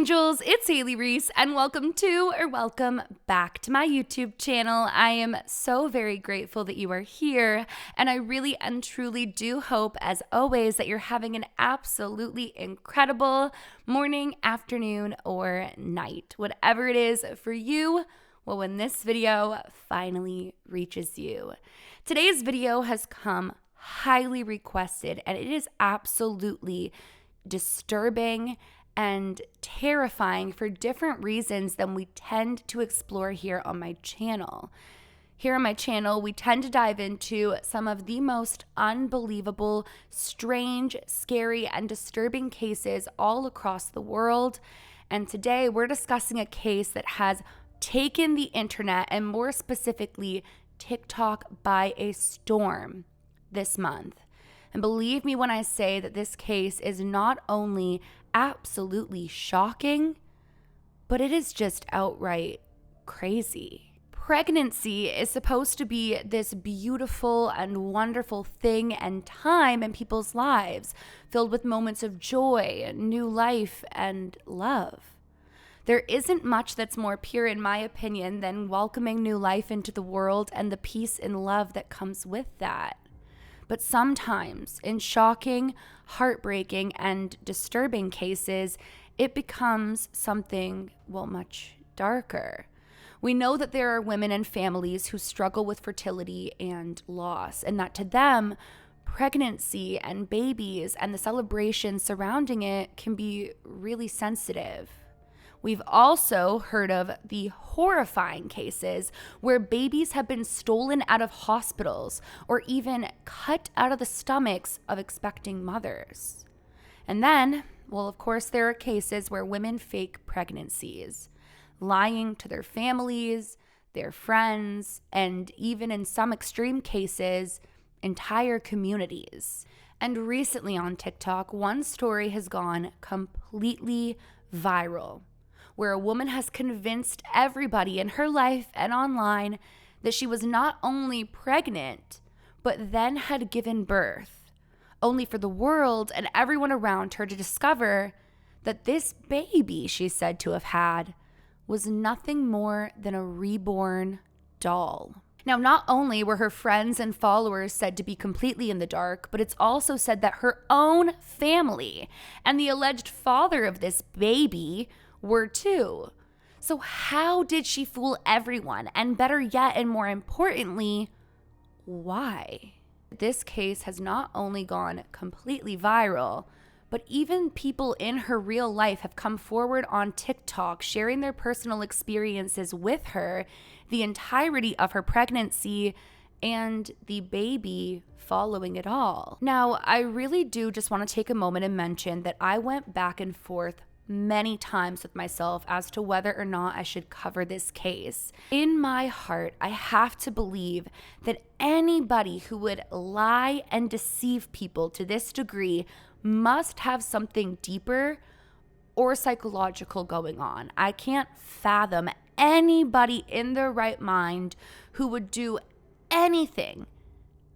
angels, it's Hailey Reese, and welcome back to my YouTube channel. I am so very grateful that you are here, and I really and truly do hope, as always, that you're having an absolutely incredible morning, afternoon, or night. Whatever it is for you, well, when this video finally reaches you. Today's video has come highly requested, and it is absolutely disturbing and terrifying for different reasons than we tend to explore here on my channel. Here on my channel, we tend to dive into some of the most unbelievable, strange, scary, and disturbing cases all across the world. And today we're discussing a case that has taken the internet, and more specifically TikTok, by a storm this month. And believe me when I say that this case is not only absolutely shocking, but it is just outright crazy. Pregnancy is supposed to be this beautiful and wonderful thing and time in people's lives, filled with moments of joy, new life, and love. There isn't much that's more pure, in my opinion, than welcoming new life into the world and the peace and love that comes with that. But sometimes, in shocking, heartbreaking, and disturbing cases, it becomes something, well, much darker. We know that there are women and families who struggle with fertility and loss, and that to them, pregnancy and babies and the celebration surrounding it can be really sensitive. We've also heard of the horrifying cases where babies have been stolen out of hospitals or even cut out of the stomachs of expecting mothers. And then, well, of course, there are cases where women fake pregnancies, lying to their families, their friends, and even in some extreme cases, entire communities. And recently on TikTok, one story has gone completely viral, where a woman has convinced everybody in her life and online that she was not only pregnant, but then had given birth, only for the world and everyone around her to discover that this baby she said to have had was nothing more than a reborn doll. Now, not only were her friends and followers said to be completely in the dark, but it's also said that her own family and the alleged father of this baby were too. So how did she fool everyone? And better yet, and more importantly, why? This case has not only gone completely viral, but even people in her real life have come forward on TikTok sharing their personal experiences with her, the entirety of her pregnancy, and the baby following it all. Now, I really do just want to take a moment and mention that I went back and forth many times with myself as to whether or not I should cover this case. In my heart, I have to believe that anybody who would lie and deceive people to this degree must have something deeper or psychological going on. I can't fathom anybody in their right mind who would do anything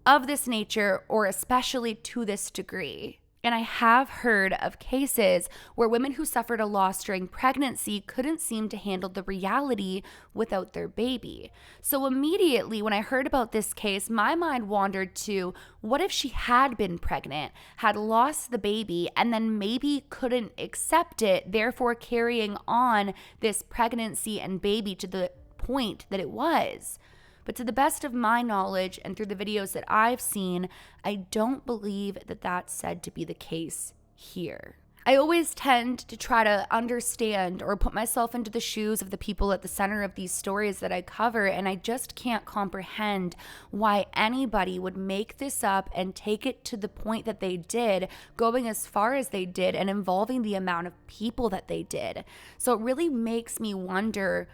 of this nature, or especially to this degree. And I have heard of cases where women who suffered a loss during pregnancy couldn't seem to handle the reality without their baby. So immediately when I heard about this case, my mind wandered to, what if she had been pregnant, had lost the baby, and then maybe couldn't accept it, therefore carrying on this pregnancy and baby to the point that it was? But to the best of my knowledge and through the videos that I've seen, I don't believe that that's said to be the case here. I always tend to try to understand or put myself into the shoes of the people at the center of these stories that I cover, and I just can't comprehend why anybody would make this up and take it to the point that they did, going as far as they did and involving the amount of people that they did. So it really makes me wonder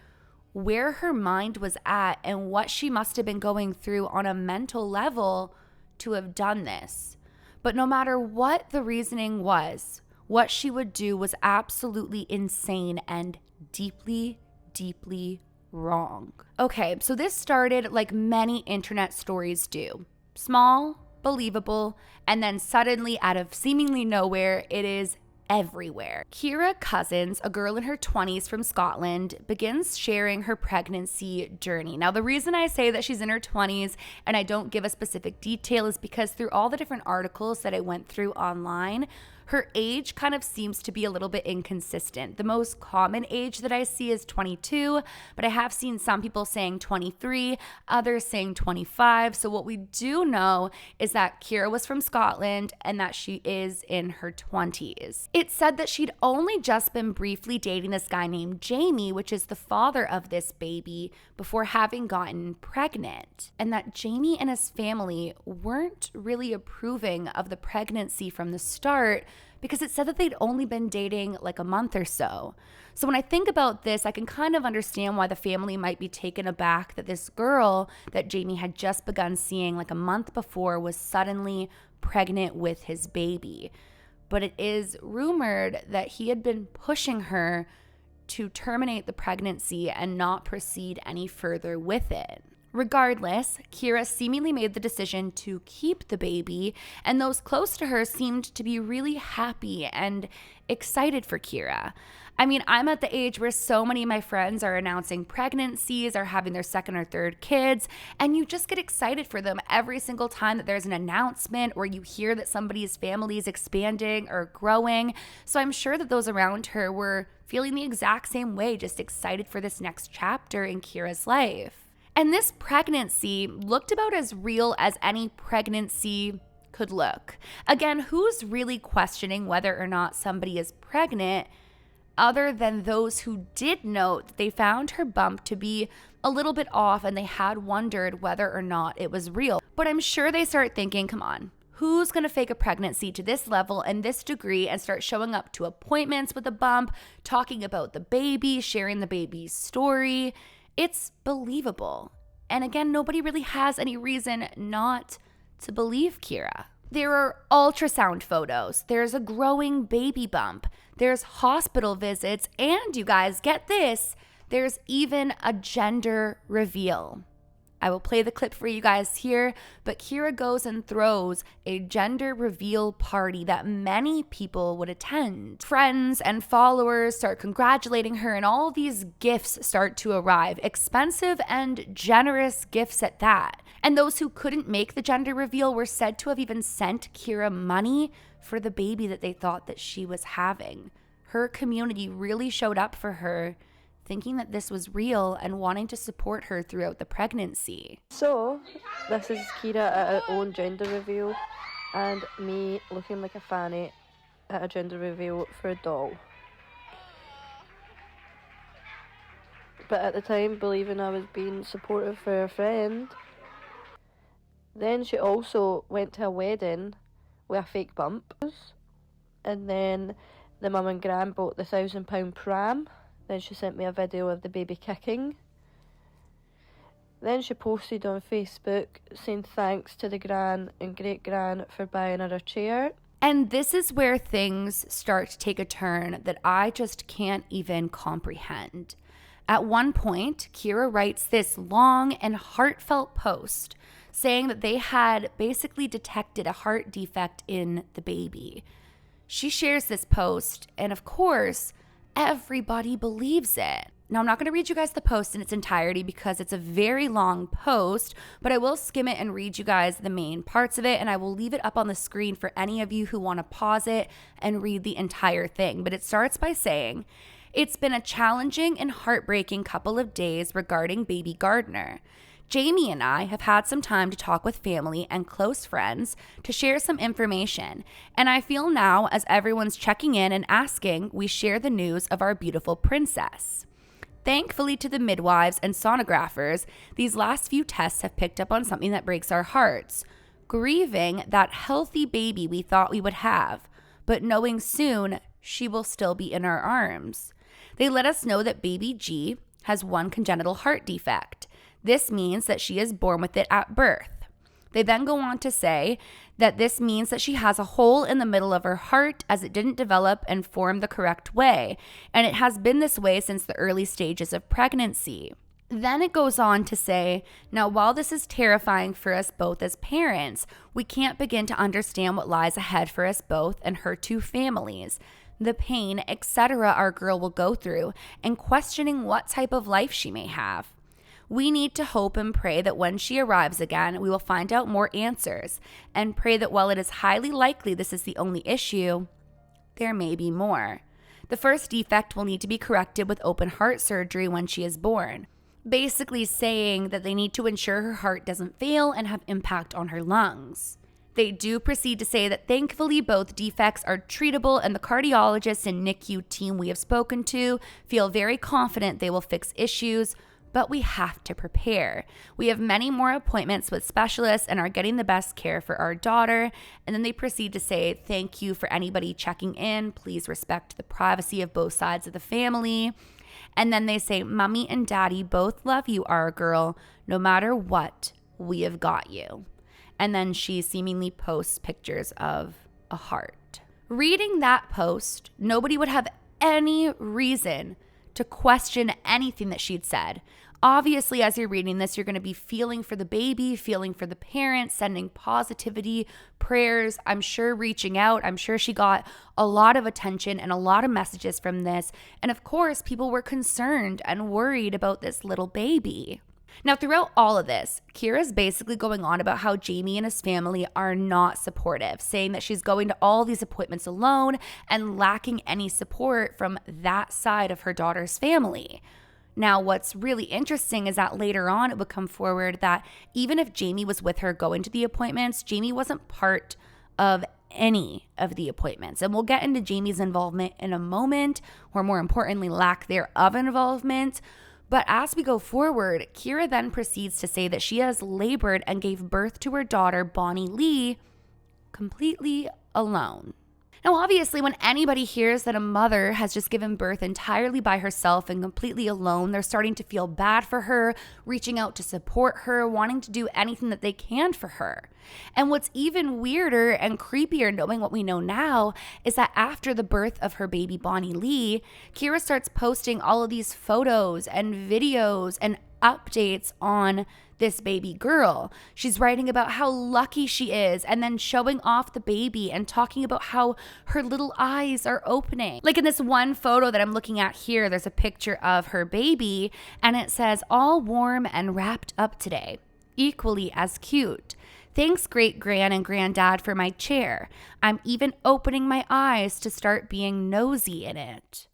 where her mind was at and what she must have been going through on a mental level to have done this. But no matter what the reasoning was, what she would do was absolutely insane and deeply, deeply wrong. Okay, so this started like many internet stories do. Small, believable, and then suddenly out of seemingly nowhere, it is everywhere. Kira Cousins, a girl in her 20s from Scotland, begins sharing her pregnancy journey. Now, the reason I say that she's in her 20s and I don't give a specific detail is because through all the different articles that I went through online, her age kind of seems to be a little bit inconsistent. The most common age that I see is 22, but I have seen some people saying 23, others saying 25. So what we do know is that Kira was from Scotland and that she is in her 20s. It said that she'd only just been briefly dating this guy named Jamie, which is the father of this baby, before having gotten pregnant. And that Jamie and his family weren't really approving of the pregnancy from the start, because it said that they'd only been dating like a month or so. So when I think about this, I can kind of understand why the family might be taken aback that this girl that Jamie had just begun seeing like a month before was suddenly pregnant with his baby. But it is rumored that he had been pushing her to terminate the pregnancy and not proceed any further with it. Regardless, Kira seemingly made the decision to keep the baby, and those close to her seemed to be really happy and excited for Kira. I mean, I'm at the age where so many of my friends are announcing pregnancies, are having their second or third kids, and you just get excited for them every single time that there's an announcement or you hear that somebody's family is expanding or growing. So I'm sure that those around her were feeling the exact same way, just excited for this next chapter in Kira's life. And this pregnancy looked about as real as any pregnancy could look. Again, who's really questioning whether or not somebody is pregnant other than those who did note that they found her bump to be a little bit off and they had wondered whether or not it was real. But I'm sure they start thinking, come on, who's going to fake a pregnancy to this level and this degree and start showing up to appointments with a bump, talking about the baby, sharing the baby's story? It's believable. And again, nobody really has any reason not to believe Kira. There are ultrasound photos. There's a growing baby bump. There's hospital visits. And you guys, get this, there's even a gender reveal. I will play the clip for you guys here, but Kira goes and throws a gender reveal party that many people would attend. Friends and followers start congratulating her, and all these gifts start to arrive, expensive and generous gifts at that. And those who couldn't make the gender reveal were said to have even sent Kira money for the baby that they thought that she was having. Her community really showed up for her, thinking that this was real and wanting to support her throughout the pregnancy. So, this is Kira at her own gender reveal, and me looking like a fanny at a gender reveal for a doll. But at the time, believing I was being supportive for a friend. Then she also went to a wedding with a fake bump. And then the mum and gran bought the £1,000 pram. Then she sent me a video of the baby kicking. Then she posted on Facebook saying thanks to the gran and great gran for buying her a chair. And this is where things start to take a turn that I just can't even comprehend. At one point, Kira writes this long and heartfelt post saying that they had basically detected a heart defect in the baby. She shares this post, and of course, everybody believes it. Now, I'm not going to read you guys the post in its entirety because it's a very long post, but I will skim it and read you guys the main parts of it, and I will leave it up on the screen for any of you who want to pause it and read the entire thing. But it starts by saying, "It's been a challenging and heartbreaking couple of days regarding baby Gardner. Jamie and I have had some time to talk with family and close friends to share some information, and I feel now, as everyone's checking in and asking, we share the news of our beautiful princess. Thankfully to the midwives and sonographers, these last few tests have picked up on something that breaks our hearts, grieving that healthy baby we thought we would have, but knowing soon she will still be in our arms. They let us know that baby G has one congenital heart defect. This means that she is born with it at birth. They then go on to say that this means that she has a hole in the middle of her heart as it didn't develop and form the correct way, and it has been this way since the early stages of pregnancy." Then it goes on to say, "Now, while this is terrifying for us both as parents, we can't begin to understand what lies ahead for us both and her two families. the pain, etc. our girl will go through, and questioning what type of life she may have. We need to hope and pray that when she arrives again, we will find out more answers, and pray that while it is highly likely this is the only issue, there may be more. The first defect will need to be corrected with open heart surgery when she is born, basically saying that they need to ensure her heart doesn't fail and have impact on her lungs. They do proceed to say that thankfully both defects are treatable, and the cardiologists and NICU team we have spoken to feel very confident they will fix issues, but we have to prepare. We have many more appointments with specialists and are getting the best care for our daughter. And then they proceed to say, thank you for anybody checking in. Please respect the privacy of both sides of the family. And then they say, Mommy and Daddy both love you, our girl. No matter what, we have got you. And then she seemingly posts pictures of a heart. Reading that post, nobody would have any reason to question anything that she'd said. Obviously, as you're reading this, you're going to be feeling for the baby, feeling for the parents, sending positivity, prayers, I'm sure reaching out. I'm sure she got a lot of attention and a lot of messages from this. And of course, people were concerned and worried about this little baby. Now, throughout all of this, Kira's basically going on about how Jamie and his family are not supportive, saying that she's going to all these appointments alone and lacking any support from that side of her daughter's family. Now, what's really interesting is that later on it would come forward that even if Jamie was with her going to the appointments, Jamie wasn't part of any of the appointments. And we'll get into Jamie's involvement in a moment, or more importantly, lack thereof involvement. But as we go forward, Kira then proceeds to say that she has labored and gave birth to her daughter, Bonnie Lee, completely alone. Now, obviously, when anybody hears that a mother has just given birth entirely by herself and completely alone, they're starting to feel bad for her, reaching out to support her, wanting to do anything that they can for her. And what's even weirder and creepier, knowing what we know now, is that after the birth of her baby Bonnie Lee, Kira starts posting all of these photos and videos and updates on this baby girl. She's writing about how lucky she is and then showing off the baby and talking about how her little eyes are opening. Like in this one photo that I'm looking at here, there's a picture of her baby and it says, all warm and wrapped up today, equally as cute. Thanks, great gran and granddad, for my chair. I'm even opening my eyes to start being nosy in it.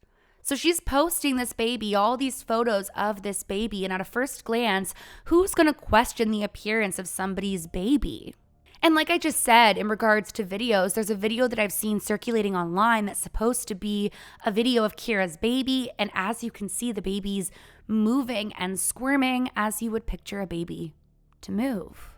So she's posting this baby, all these photos of this baby, and at a first glance, who's going to question the appearance of somebody's baby? And like I just said, in regards to videos, there's a video that I've seen circulating online that's supposed to be a video of Kira's baby, and as you can see, the baby's moving and squirming as you would picture a baby to move.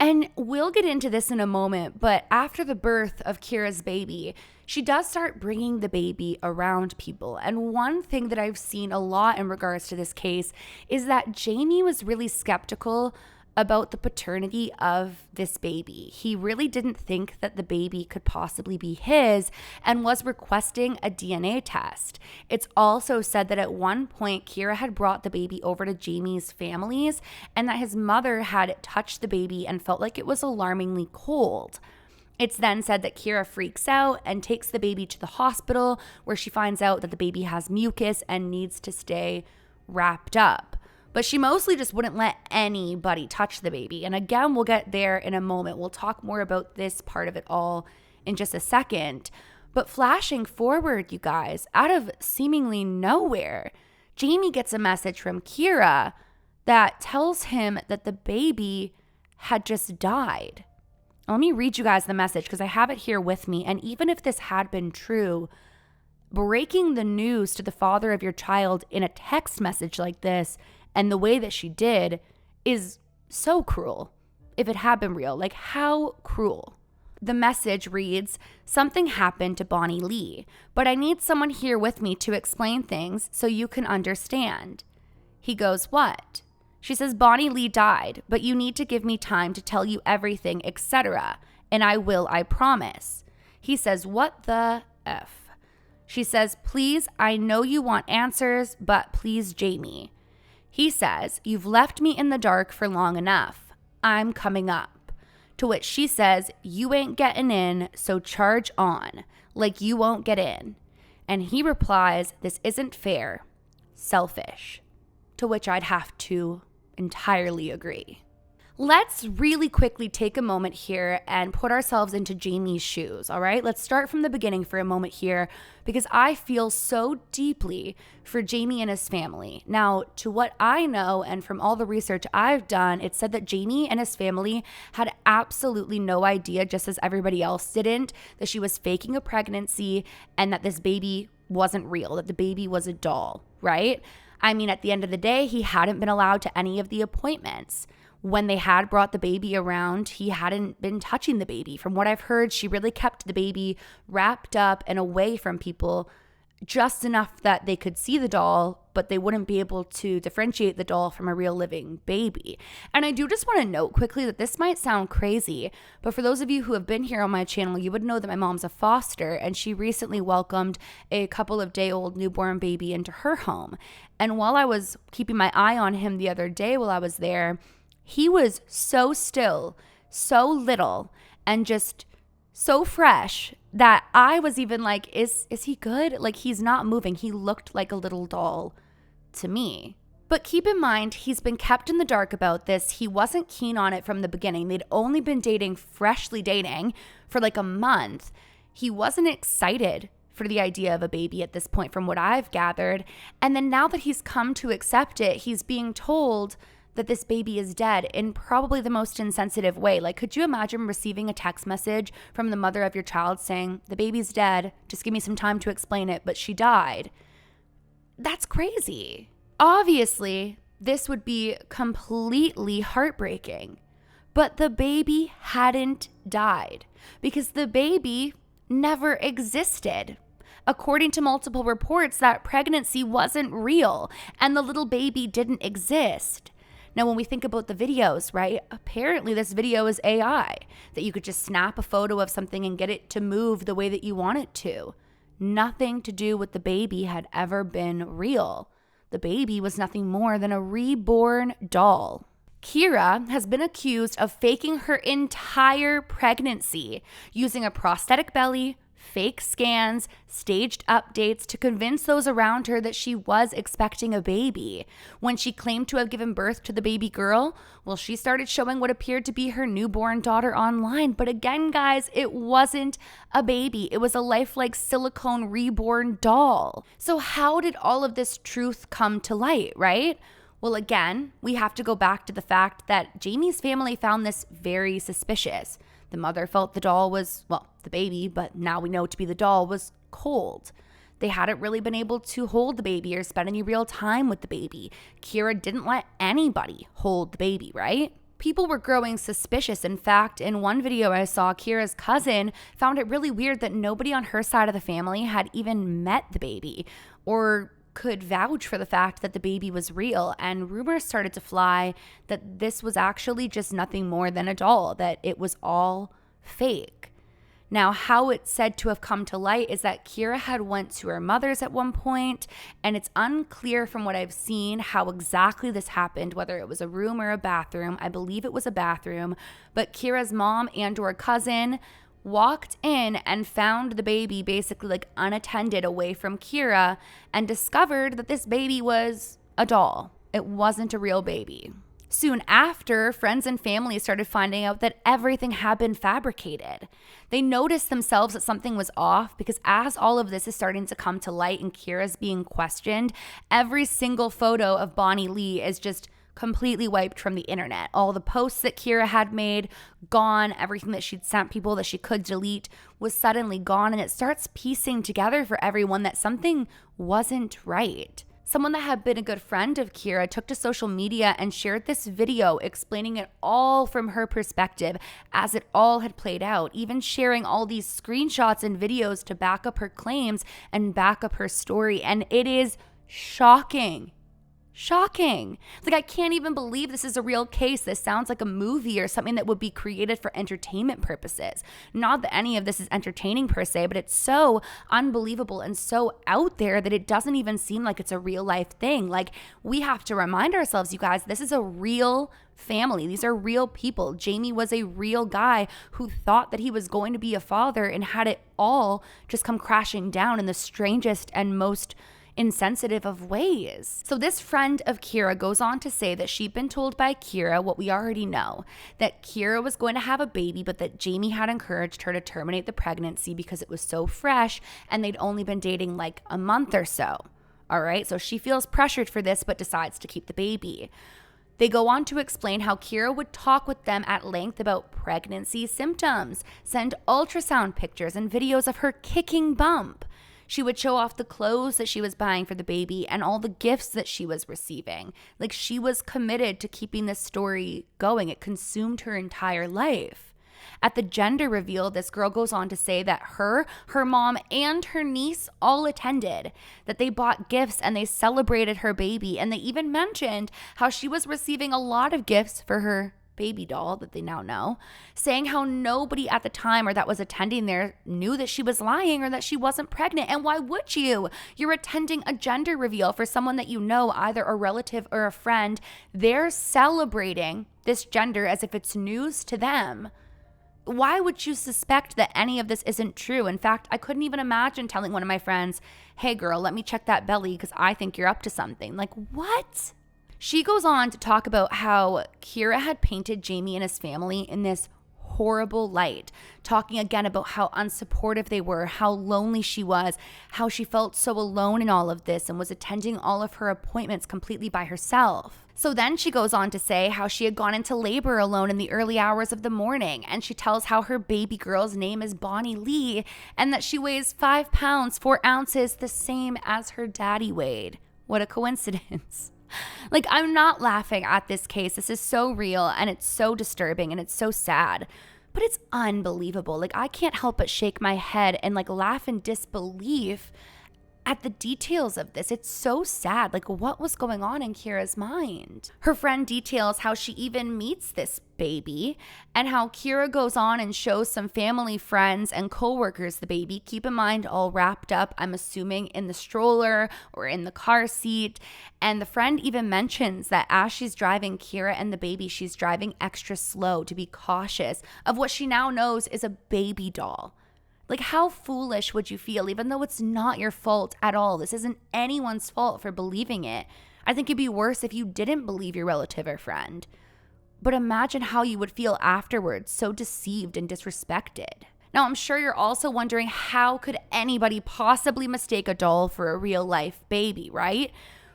And we'll get into this in a moment, but after the birth of Kira's baby, she does start bringing the baby around people. And one thing that I've seen a lot in regards to this case is that Jamie was really skeptical about the paternity of this baby. He really didn't think that the baby could possibly be his and was requesting a DNA test. It's also said that at one point, Kira had brought the baby over to Jamie's families and that his mother had touched the baby and felt like it was alarmingly cold. It's then said that Kira freaks out and takes the baby to the hospital where she finds out that the baby has mucus and needs to stay wrapped up. But she mostly just wouldn't let anybody touch the baby. And again, we'll get there in a moment. We'll talk more about this part of it all in just a second. But flashing forward, you guys, out of seemingly nowhere, Jamie gets a message from Kira that tells him that the baby had just died. Let me read you guys the message because I have it here with me. And even if this had been true, breaking the news to the father of your child in a text message like this and the way that she did is so cruel. If it had been real, like how cruel. The message reads, something happened to Bonnie Lee, but I need someone here with me to explain things so you can understand. He goes, what? She says, Bonnie Lee died, but you need to give me time to tell you everything, etc. And I will, I promise. He says, what the F? She says, please, I know you want answers, but please, Jamie. He says, you've left me in the dark for long enough. I'm coming up. To which she says, you ain't getting in, so charge on, like you won't get in. And he replies, this isn't fair, selfish. To which I'd have to entirely agree. Let's really quickly take a moment here and put ourselves into Jamie's shoes, all right? Let's start from the beginning for a moment here because I feel so deeply for Jamie and his family. Now, to what I know and from all the research I've done, it said that Jamie and his family had absolutely no idea, just as everybody else didn't, that she was faking a pregnancy and that this baby wasn't real, that the baby was a doll, right? I mean, at the end of the day, he hadn't been allowed to any of the appointments. When they had brought the baby around, he hadn't been touching the baby. From what I've heard, she really kept the baby wrapped up and away from people just enough that they could see the doll, but they wouldn't be able to differentiate the doll from a real living baby. And I do just want to note quickly that this might sound crazy, but for those of you who have been here on my channel, you would know that my mom's a foster, and she recently welcomed a couple of day-old newborn baby into her home. And while I was keeping my eye on him the other day while I was there, he was so still, so little, and just so fresh that I was even like, is he good? Like, he's not moving. He looked like a little doll to me. But keep in mind, he's been kept in the dark about this. He wasn't keen on it from the beginning. They'd only been freshly dating for like a month. He wasn't excited for the idea of a baby at this point from what I've gathered. And then now that he's come to accept it, he's being told that this baby is dead in probably the most insensitive way. Like, could you imagine receiving a text message from the mother of your child saying, the baby's dead, just give me some time to explain it, but she died? That's crazy. Obviously, this would be completely heartbreaking, but the baby hadn't died because the baby never existed. According to multiple reports, that pregnancy wasn't real and the little baby didn't exist. Now, when we think about the videos, right, apparently this video is AI, that you could just snap a photo of something and get it to move the way that you want it to. Nothing to do with the baby had ever been real. The baby was nothing more than a reborn doll. Kira has been accused of faking her entire pregnancy using a prosthetic belly, fake scans, staged updates to convince those around her that she was expecting a baby. When she claimed to have given birth to the baby girl, well, she started showing what appeared to be her newborn daughter online. But again, guys, it wasn't a baby. It was a lifelike silicone reborn doll. So how did all of this truth come to light, right? Well, again, we have to go back to the fact that Jamie's family found this very suspicious. The mother felt the doll was, well, the baby, but now we know to be the doll, was cold. They hadn't really been able to hold the baby or spend any real time with the baby. Kira didn't let anybody hold the baby, right? People were growing suspicious. In fact, in one video I saw, Kira's cousin found it really weird that nobody on her side of the family had even met the baby or could vouch for the fact that the baby was real, and rumors started to fly that this was actually just nothing more than a doll, that it was all fake. Now, how it's said to have come to light is that Kira had went to her mother's at one point, and it's unclear from what I've seen how exactly this happened, whether it was a room or a bathroom. I believe it was a bathroom, but Kira's mom and or cousin walked in and found the baby basically like unattended away from Kira and discovered that this baby was a doll. It wasn't a real baby. Soon after, friends and family started finding out that everything had been fabricated. They noticed themselves that something was off because as all of this is starting to come to light and Kira's being questioned, every single photo of Bonnie Lee is just completely wiped from the internet. All the posts that Kira had made, gone. Everything that she'd sent people that she could delete was suddenly gone. And it starts piecing together for everyone that something wasn't right. Someone that had been a good friend of Kira took to social media and shared this video explaining it all from her perspective as it all had played out, even sharing all these screenshots and videos to back up her claims and back up her story. And it is shocking. shocking. Like, I can't even believe this is a real case. This sounds like a movie or something that would be created for entertainment purposes. Not that any of this is entertaining per se, but it's so unbelievable and so out there that it doesn't even seem like it's a real life thing. Like, we have to remind ourselves, you guys, this is a real family. These are real people. Jamie was a real guy who thought that he was going to be a father and had it all just come crashing down in the strangest and most insensitive of ways. So this friend of Kira goes on to say that she'd been told by Kira what we already know, that Kira was going to have a baby, but that Jamie had encouraged her to terminate the pregnancy because it was so fresh and they'd only been dating like a month or so. All right, so she feels pressured for this but decides to keep the baby. They go on to explain how Kira would talk with them at length about pregnancy symptoms, send ultrasound pictures and videos of her kicking bump. She would show off the clothes that she was buying for the baby and all the gifts that she was receiving. Like, she was committed to keeping this story going. It consumed her entire life. At the gender reveal, this girl goes on to say that her mom, and her niece all attended, that they bought gifts and they celebrated her baby. And they even mentioned how she was receiving a lot of gifts for her baby doll that they now know, saying how nobody at the time or that was attending there knew that she was lying or that she wasn't pregnant. And why would you? You're attending a gender reveal for someone that you know, either a relative or a friend. They're celebrating this gender as if it's news to them. Why would you suspect that any of this isn't true? In fact, I couldn't even imagine telling one of my friends, hey girl, let me check that belly because I think you're up to something. Like, what? She goes on to talk about how Kira had painted Jamie and his family in this horrible light, talking again about how unsupportive they were, how lonely she was, how she felt so alone in all of this and was attending all of her appointments completely by herself. So then she goes on to say how she had gone into labor alone in the early hours of the morning, and she tells how her baby girl's name is Bonnie Lee and that she weighs 5 pounds, 4 ounces, the same as her daddy weighed. What a coincidence. Like, I'm not laughing at this case. This is so real and it's so disturbing and it's so sad, but it's unbelievable. Like, I can't help but shake my head and like laugh in disbelief at the details of this. It's so sad. Like, what was going on in Kira's mind? Her friend details how she even meets this baby and how Kira goes on and shows some family friends and coworkers the baby. Keep in mind, all wrapped up, I'm assuming, in the stroller or in the car seat. And the friend even mentions that as she's driving Kira and the baby, she's driving extra slow to be cautious of what she now knows is a baby doll. Like, how foolish would you feel, even though it's not your fault at all? This isn't anyone's fault for believing it. I think it'd be worse if you didn't believe your relative or friend. But imagine how you would feel afterwards, so deceived and disrespected. Now, I'm sure you're also wondering, how could anybody possibly mistake a doll for a real life baby, right?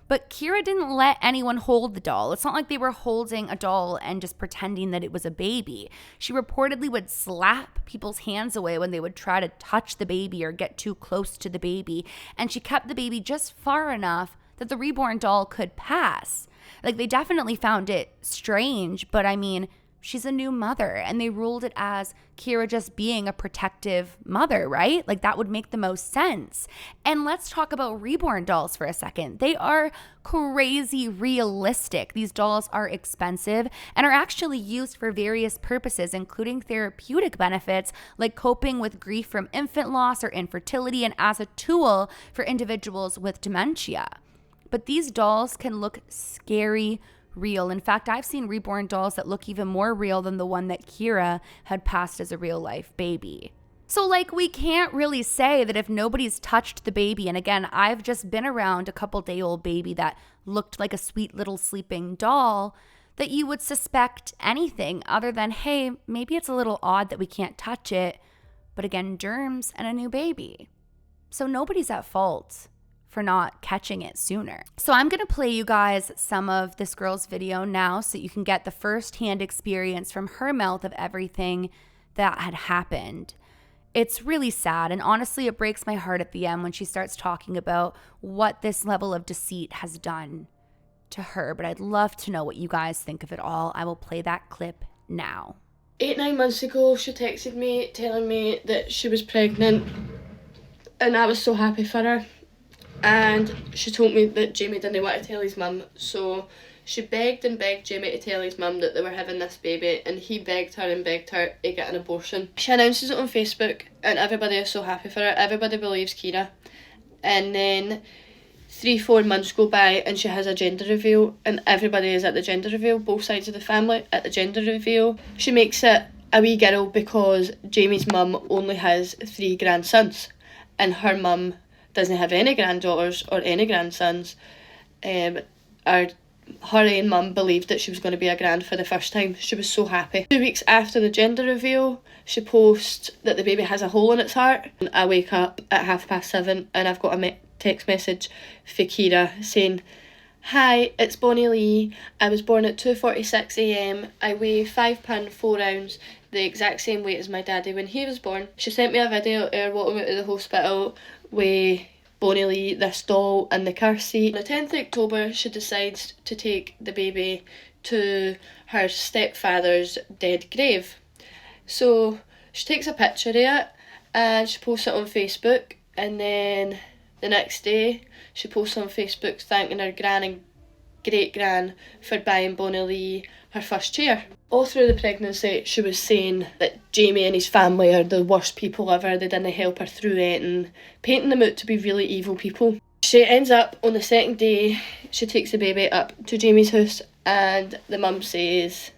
But Kira didn't let anyone hold the doll. It's not like they were holding a doll and just pretending that it was a baby. She reportedly would slap people's hands away when they would try to touch the baby or get too close to the baby. And she kept the baby just far enough that the reborn doll could pass. Like, they definitely found it strange, but I mean, she's a new mother, and they ruled it as Kira just being a protective mother, right? Like, that would make the most sense. And let's talk about reborn dolls for a second. They are crazy realistic. These dolls are expensive and are actually used for various purposes, including therapeutic benefits like coping with grief from infant loss or infertility, and as a tool for individuals with dementia. But these dolls can look scary real. In fact, I've seen reborn dolls that look even more real than the one that Kira had passed as a real life baby. So, like, we can't really say that if nobody's touched the baby, and again, I've just been around a couple-day-old baby that looked like a sweet little sleeping doll, that you would suspect anything other than, hey, maybe it's a little odd that we can't touch it, but again, germs and a new baby. So nobody's at fault for not catching it sooner. So I'm gonna play you guys some of this girl's video now so you can get the first-hand experience from her mouth of everything that had happened. It's really sad, and honestly, it breaks my heart at the end when she starts talking about what this level of deceit has done to her, but I'd love to know what you guys think of it all. I will play that clip now. 8-9 months ago, she texted me telling me that she was pregnant, and I was so happy for her. and she told me that Jamie didn't want to tell his mum, so she begged and begged Jamie to tell his mum that they were having this baby, and he begged her and begged her to get an abortion. She announces it on Facebook, and everybody is so happy for her. Everybody believes Kira. And then 3-4 months go by and she has a gender reveal, and everybody is at the gender reveal, both sides of the family at the gender reveal. She makes it a wee girl because Jamie's mum only has 3 grandsons, and her mum doesn't have any granddaughters or any grandsons. Her own mum believed that she was going to be a grand for the first time. She was so happy. 2 weeks after the gender reveal, she posts that the baby has a hole in its heart. I wake up at 7:30 and I've got a text message for Kira saying, "Hi, it's Bonnie Lee. I was born at 2:46 a.m. I weigh 5 pound 4 ounce, the exact same weight as my daddy when he was born." She sent me a video of her walking out of the hospital with Bonnie Lee, this doll, in the car seat. On the 10th of October, she decides to take the baby to her stepfather's dead grave. So she takes a picture of it and she posts it on Facebook, and then the next day she posts on Facebook thanking her gran and great gran for buying Bonnie Lee her first chair. All through the pregnancy she was saying that Jamie and his family are the worst people ever, they didn't help her through it, and painting them out to be really evil people. She ends up, on the second day, she takes the baby up to Jamie's house, and the mum says,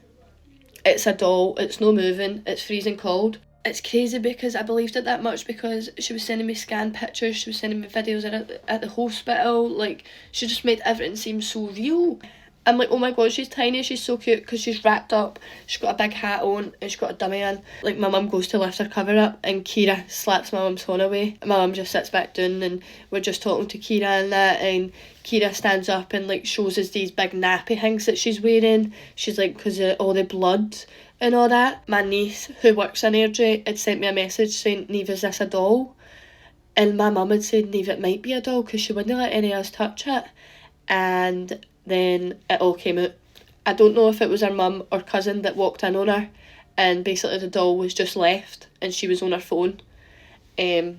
"It's a doll, it's no moving, it's freezing cold." It's crazy because I believed it that much, because she was sending me scanned pictures, she was sending me videos at the hospital, like, she just made everything seem so real. I'm like, oh my god, she's tiny, she's so cute, because she's wrapped up, she's got a big hat on, and she's got a dummy on. Like, my mum goes to lift her cover up, and Kira slaps my mum's phone away. My mum just sits back down, and we're just talking to Kira and that, and Kira stands up and, like, shows us these big nappy things that she's wearing. She's like, because of all the blood and all that. My niece, who works in Airdrie, had sent me a message saying, "Niamh, is this a doll?" And my mum had said, "Niamh, it might be a doll," because she wouldn't let any of us touch it. And then it all came out. I don't know if it was her mum or cousin that walked in on her, and basically the doll was just left and she was on her phone, and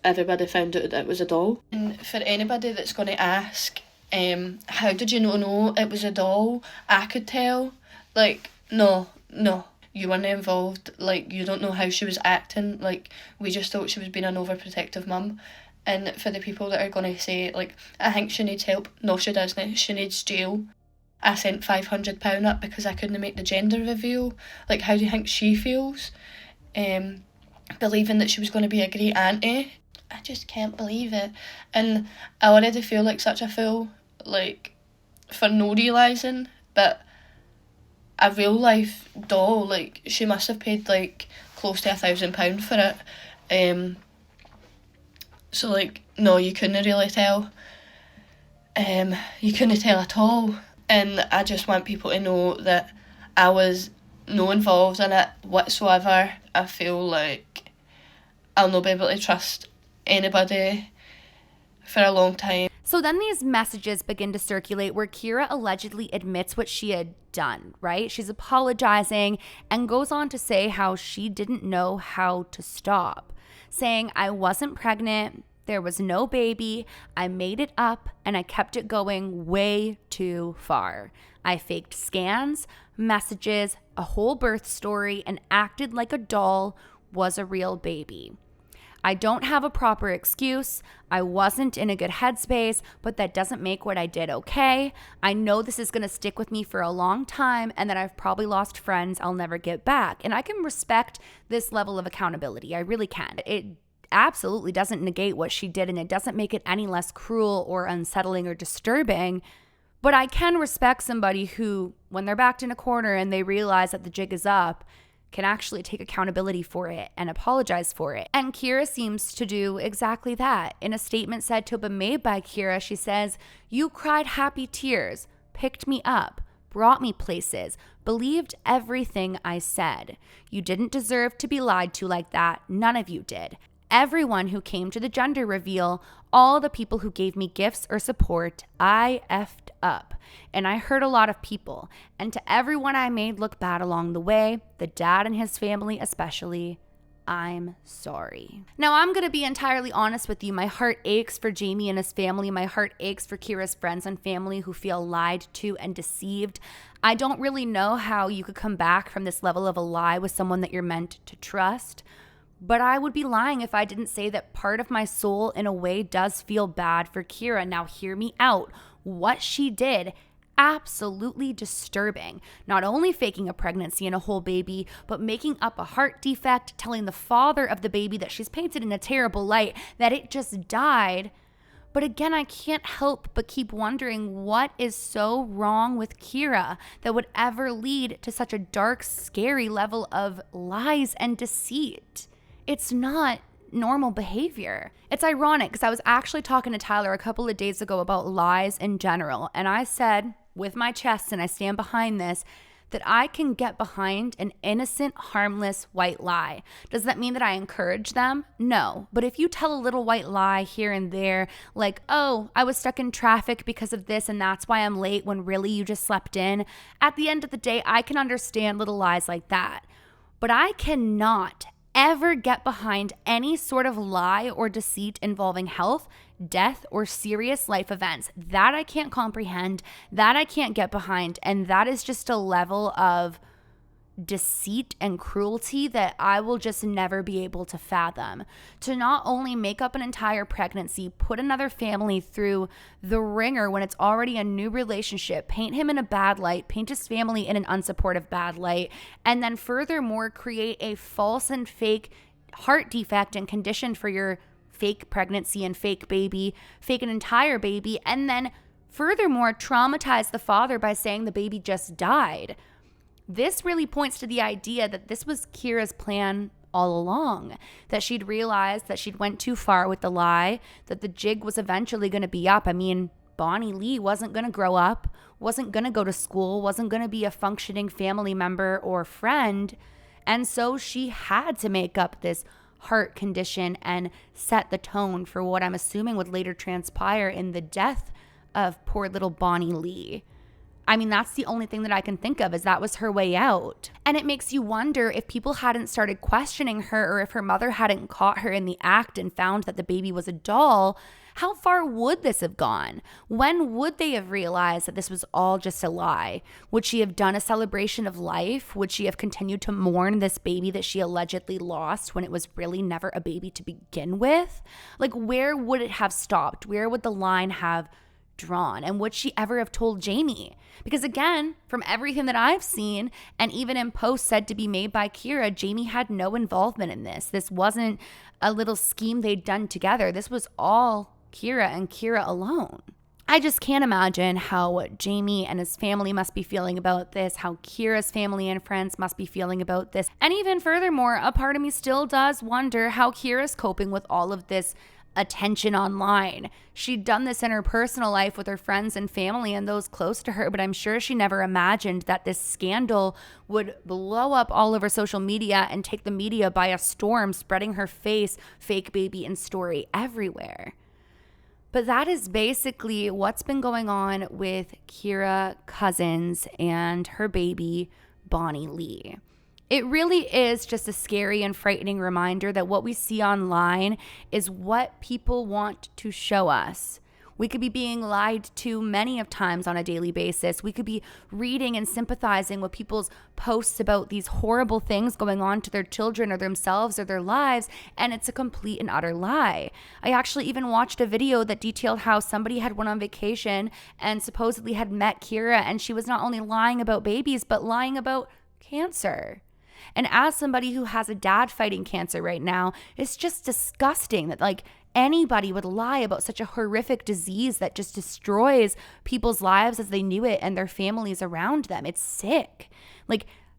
everybody found out that it was a doll. And for anybody that's going to ask, how did you not know it was a doll? I could tell. Like, no, you weren't involved. Like, you don't know how she was acting. Like, we just thought she was being an overprotective mum. And for the people that are going to say, like, I think she needs help. No, she doesn't. She needs jail. I sent £500 up because I couldn't make the gender reveal. Like, how do you think she feels? Believing that she was going to be a great auntie. I just can't believe it. And I already feel like such a fool, like, for no realising. But a real life doll, like, she must have paid, like, close to £1,000 for it. So, like, no, you couldn't really tell. You couldn't tell at all. And I just want people to know that I was no involved in it whatsoever. I feel like I'll not be able to trust anybody for a long time. So then these messages begin to circulate where Kira allegedly admits what she had done, right? She's apologizing and goes on to say how she didn't know how to stop, saying, "I wasn't pregnant, there was no baby, I made it up, and I kept it going way too far. I faked scans, messages, a whole birth story, and acted like a doll was a real baby. I don't have a proper excuse. I wasn't in a good headspace, but that doesn't make what I did okay. I know this is going to stick with me for a long time, and that I've probably lost friends I'll never get back." And I can respect this level of accountability. I really can. It absolutely doesn't negate what she did, and it doesn't make it any less cruel or unsettling or disturbing. But I can respect somebody who, when they're backed in a corner and they realize that the jig is up, can actually take accountability for it and apologize for it. And Kira seems to do exactly that. In a statement said to have been made by Kira, she says, "You cried happy tears, picked me up, brought me places, believed everything I said. You didn't deserve to be lied to like that. None of you did. Everyone who came to the gender reveal, all the people who gave me gifts or support, I effed up. And I hurt a lot of people. And to everyone I made look bad along the way, the dad and his family especially, I'm sorry. Now, I'm going to be entirely honest with you. My heart aches for Jamie and his family. My heart aches for Kira's friends and family who feel lied to and deceived. I don't really know how you could come back from this level of a lie with someone that you're meant to trust. But I would be lying if I didn't say that part of my soul in a way does feel bad for Kira. Now, hear me out. What she did, absolutely disturbing. Not only faking a pregnancy and a whole baby, but making up a heart defect, telling the father of the baby that she's painted in a terrible light, that it just died. But again, I can't help but keep wondering what is so wrong with Kira that would ever lead to such a dark, scary level of lies and deceit. It's not normal behavior. It's ironic because I was actually talking to Tyler a couple of days ago about lies in general, and I said with my chest, and I stand behind this, that I can get behind an innocent, harmless white lie. Does that mean that I encourage them? No. But if you tell a little white lie here and there, like, oh, I was stuck in traffic because of this and that's why I'm late, when really you just slept in, at the end of the day, I can understand little lies like that. But I cannot ever get behind any sort of lie or deceit involving health, death, or serious life events. That I can't comprehend, that I can't get behind, and that is just a level of deceit and cruelty that I will just never be able to fathom. To not only make up an entire pregnancy, put another family through the ringer when it's already a new relationship, paint him in a bad light, paint his family in an unsupportive bad light, and then furthermore create a false and fake heart defect and condition for your fake pregnancy and fake baby, fake an entire baby, and then furthermore traumatize the father by saying the baby just died. This really points to the idea that this was Kira's plan all along, that she'd realized that she'd went too far with the lie, that the jig was eventually going to be up. I mean, Bonnie Lee wasn't going to grow up, wasn't going to go to school, wasn't going to be a functioning family member or friend. And so she had to make up this heart condition and set the tone for what I'm assuming would later transpire in the death of poor little Bonnie Lee. I mean, that's the only thing that I can think of, is that was her way out. And it makes you wonder if people hadn't started questioning her, or if her mother hadn't caught her in the act and found that the baby was a doll, how far would this have gone? When would they have realized that this was all just a lie? Would she have done a celebration of life? Would she have continued to mourn this baby that she allegedly lost when it was really never a baby to begin with? Like, where would it have stopped? Where would the line have drawn? And would she ever have told Jamie? Because again, from everything that I've seen, and even in posts said to be made by Kira, Jamie had no involvement in this. This wasn't a little scheme they'd done together. This was all Kira and Kira alone. I just can't imagine how Jamie and his family must be feeling about this, how Kira's family and friends must be feeling about this. And even furthermore, a part of me still does wonder how Kira's coping with all of this attention online. She'd done this in her personal life with her friends and family and those close to her, but I'm sure she never imagined that this scandal would blow up all over social media and take the media by a storm, spreading her face, fake baby, and story everywhere. But that is basically what's been going on with Kira Cousins and her baby, Bonnie Lee. It really is just a scary and frightening reminder that what we see online is what people want to show us. We could be being lied to many of times on a daily basis. We could be reading and sympathizing with people's posts about these horrible things going on to their children or themselves or their lives, and it's a complete and utter lie. I actually even watched a video that detailed how somebody had went on vacation and supposedly had met Kira, and she was not only lying about babies, but lying about cancer. And as somebody who has a dad fighting cancer right now, it's just disgusting that anybody would lie about such a horrific disease that just destroys people's lives as they knew it and their families around them. It's sick.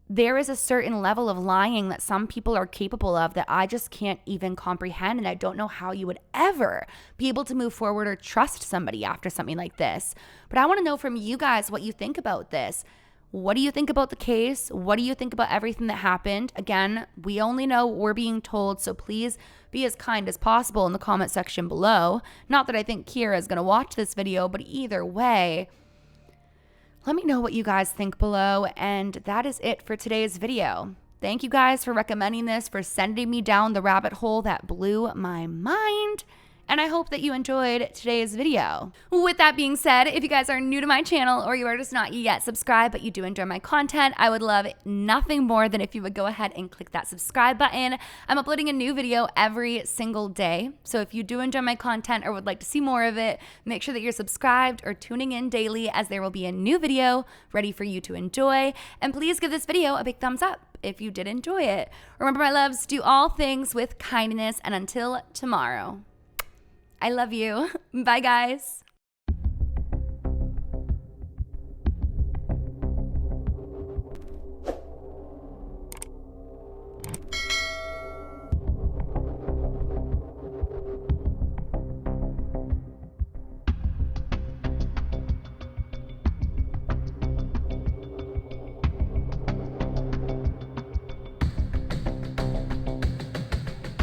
There is a certain level of lying that some people are capable of that I just can't even comprehend. And I don't know how you would ever be able to move forward or trust somebody after something like this. But I want to know from you guys what you think about this. What do you think about the case? What do you think about everything that happened? Again, we only know what we're being told, so please be as kind as possible in the comment section below. Not that I think Kira is going to watch this video, but either way, let me know what you guys think below. And that is it for today's video. Thank you guys for recommending this, for sending me down the rabbit hole that blew my mind. And I hope that you enjoyed today's video. With that being said, if you guys are new to my channel or you are just not yet subscribed but you do enjoy my content, I would love nothing more than if you would go ahead and click that subscribe button. I'm uploading a new video every single day. So if you do enjoy my content or would like to see more of it, make sure that you're subscribed or tuning in daily, as there will be a new video ready for you to enjoy. And please give this video a big thumbs up if you did enjoy it. Remember, my loves, do all things with kindness, and until tomorrow, I love you. Bye, guys.